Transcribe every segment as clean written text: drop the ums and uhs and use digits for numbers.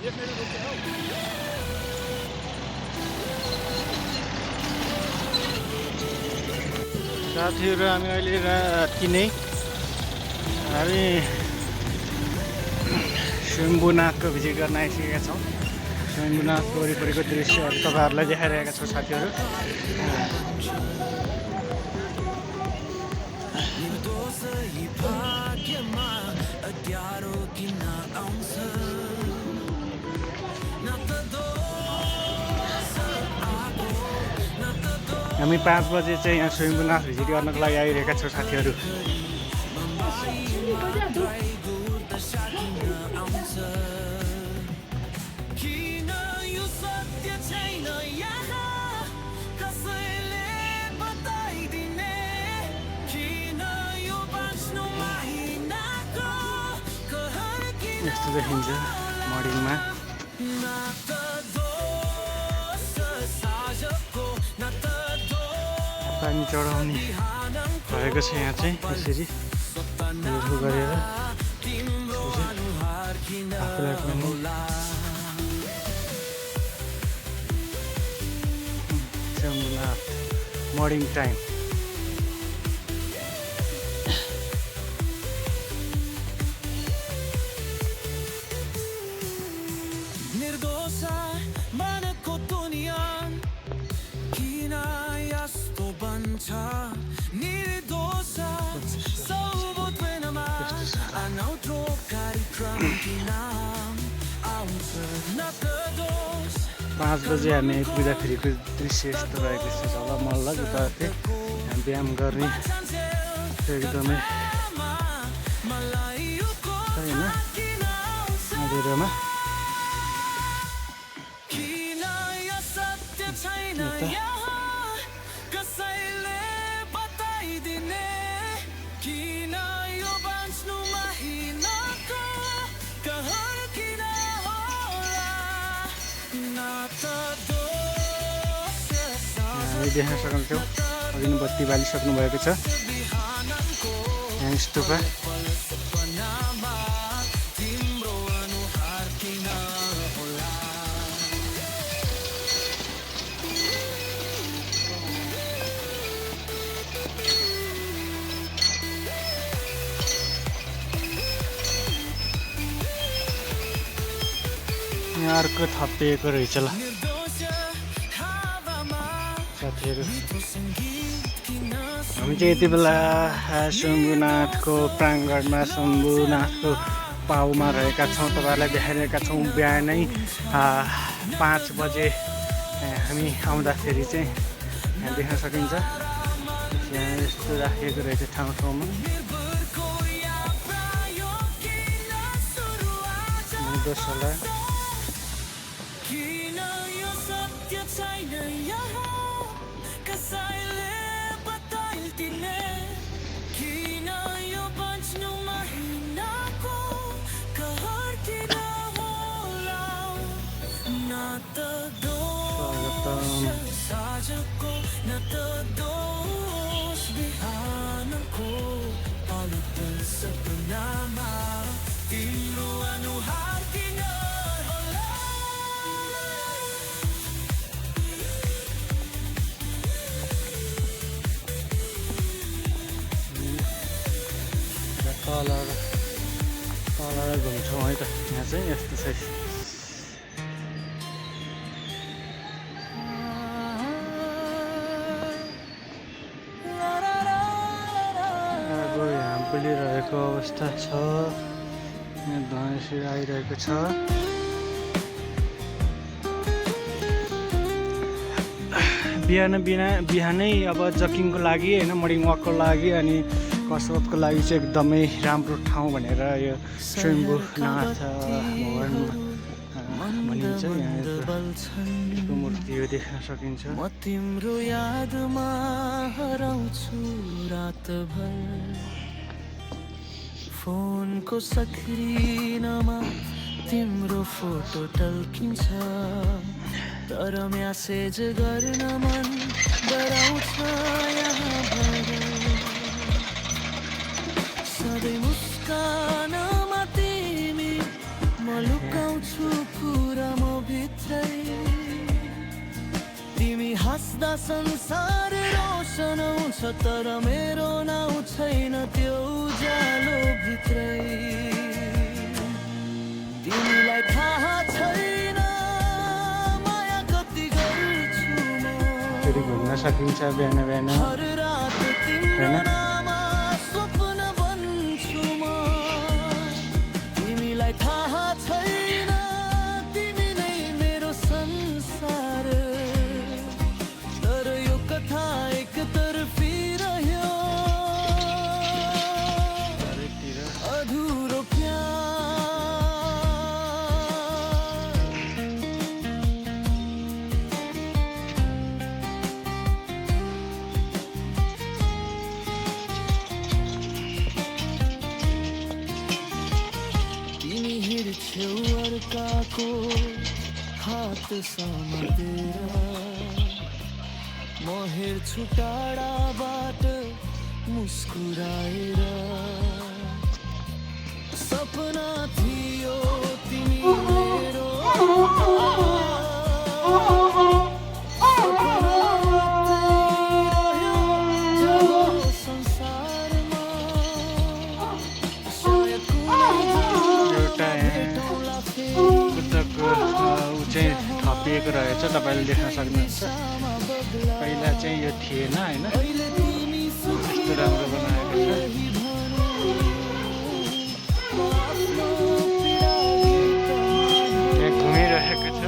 साथीहरू हामी अहिले राति नै हामी शम्भुनाथको भिजिट गर्न आइसकेका छौँ। शम्भुनाथको वरिपरिको दृश्यहरू तपाईँहरूलाई देखाइरहेका छौँ साथीहरू। हामी 5 बजे चाहिँ यहाँ शम्भुनाथ भिजिट गर्नको लागि आइरहेका छौँ साथीहरू। यस्तो देखिन्छ मर्निङमा। पानी चढाउने भएको छ यहाँ चाहिँ यसरी गरेर आफूलाई पनि शम्भुनाथ मर्निङ टाइम। पाँच बजे हामी आइपुग्दाखेरिको दृश्य यस्तो रहेको छ। झलमल्ल उतातिर व्यायाम गर्ने एकदमै होइन अँधेरोमा देख्न सक्छौँ। अघि नै बत्ती बालिसक्नु भएको छ। यहाँ स्तूपा यहाँ अर्को थपिएको रहेछ ल साथीहरू। हामी चाहिँ यति बेला शम्भुनाथको प्राङ्गणमा शम्भुनाथको पाउमा रहेका छौँ। तपाईँहरूलाई देखाइरहेका छौँ। बिहानै 5 बजे हामी आउँदाखेरि चाहिँ यहाँ देख्न सकिन्छ। यहाँ यस्तो राखिएको रहेछ ठाउँ ठाउँमा। दोस्रोला तल घुम्छौँ है त। यहाँ चाहिँ यस्तो छ। यहाँ बोलिरहेको अवस्था छ। यहाँ धुवा यसरी आइरहेको छ। बिहानै अब जकिङको लागि होइन, मर्निङ वाकको लागि अनि कसरतको लागि चाहिँ एकदमै राम्रो ठाउँ भनेर यो शम्भुनाथ भगवान भनिन्छ। यहाँ यसको मूर्ति यो देख्न सकिन्छ। म तिम्रो यादमा हराउँछु रातभर, फोनको सक्रिनमा तिम्रो फोटो टल्किन्छ, तर म्यासेज गर्न मन डराउँछ यहाँ भर। सधैँ मुस्कानमा तिमी म लुकाउँछु संसार रोशन आउँछ तर मेरो नाउँ छैन त्यो उज्यालो भित्रै तिमीलाई थाहा छैन माया कति गर्छु म फेरि घुम्न सकिन्छ बिहान बिहान हर रात तिम्रो होइन नाममा स्वप्न बन्छु म तिमीलाई थाहा छैन तिमी नै मेरो संसार तर यो कथा एकतर्फी रह्यो चारैतिर अधुरो प्यार तिमी हिँड्छौ अर्काको हात समातेर म हेर्छु टाढाबाट मुस्कुराएर सपना थियो तिमी मेरो संसारमा सायद एउटा बुद्धको ऊ चाहिँ थपिएको रहेछ तपाईँले देख्न सक्नुहुन्छ पहिला चाहिँ यो थिएन होइन यस्तो राम्रो बनाएको छ यहाँ घुमिरहेको छ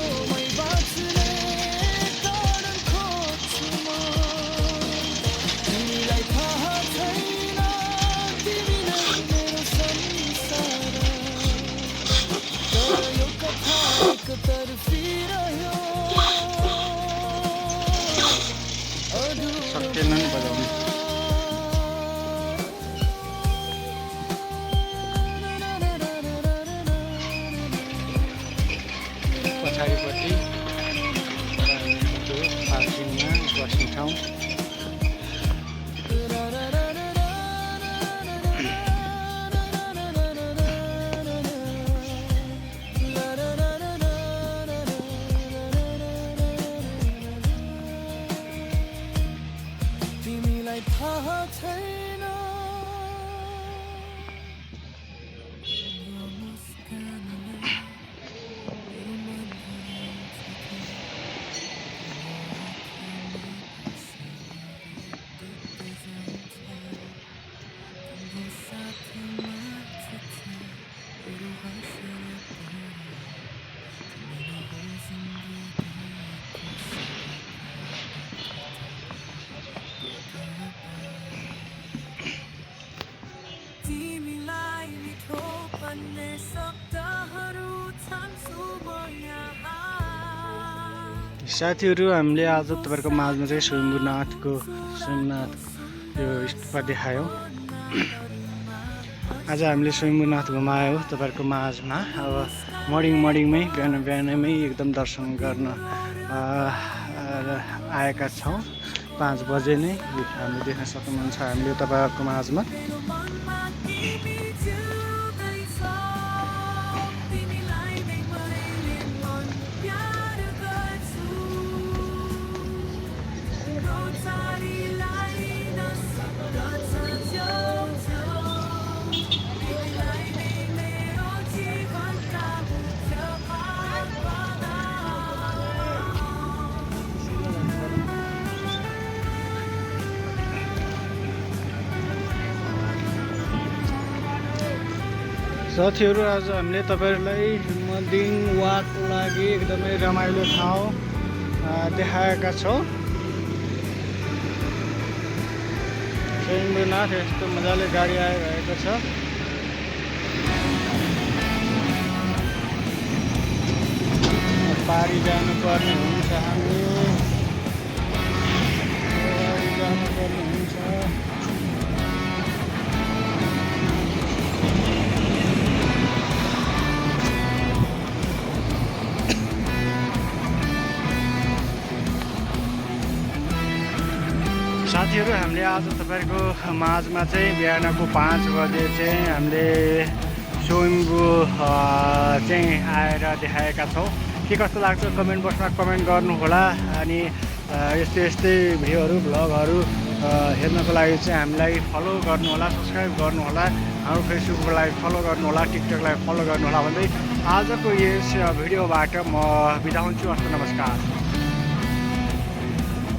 त्यो शङ्खबाट सक्दैन नि बजाउनु पछाडिपट्टि त्यो पार्किङमा बस्ने ठाउँ तिमीलाई थाहा छैन तिमीलाई मिठो भन्ने शब्दहरू छाम्छु म यहाँ साथीहरू हामीले आज तपाईँहरूको माझमा चाहिँ सोमनाथ यो स्टुपा देखायौँ आज हामीले सोमनाथ घुमायौँ तपाईँहरूको माझमा अब मर्निङमै बिहानमै एकदम दर्शन गर्न आएका छौँ 5 बजे नै हामीले देख्न सक्नुहुन्छ हामीले तपाईँहरूको माझमा साथीहरू आज हामीले तपाईँहरूलाई मर्निङ वाकको लागि एकदमै रमाइलो ठाउँ देखाएका छौँ सोमनाथ यस्तो मजाले गाडी आइरहेको छ पारी जानुपर्ने हुन्छ हामी जानुपर्ने हुन्छ साथीहरू हामीले आज तपाईँको माझमा चाहिँ बिहानको 5 बजे चाहिँ हामीले स्वयम्भू चाहिँ आएर देखाएका छौँ। के कस्तो लाग्छ कमेन्ट बक्समा कमेन्ट गर्नुहोला। अनि यस्तै यस्तै भिडियोहरू भ्लगहरू हेर्नको लागि चाहिँ हामीलाई फलो गर्नुहोला, सब्सक्राइब गर्नुहोला, हाम्रो फेसबुकलाई फलो गर्नुहोला, टिकटकलाई फलो गर्नुहोला भन्दै आजको यस भिडियोबाट म बिदा हुन्छु। हस्त नमस्कार।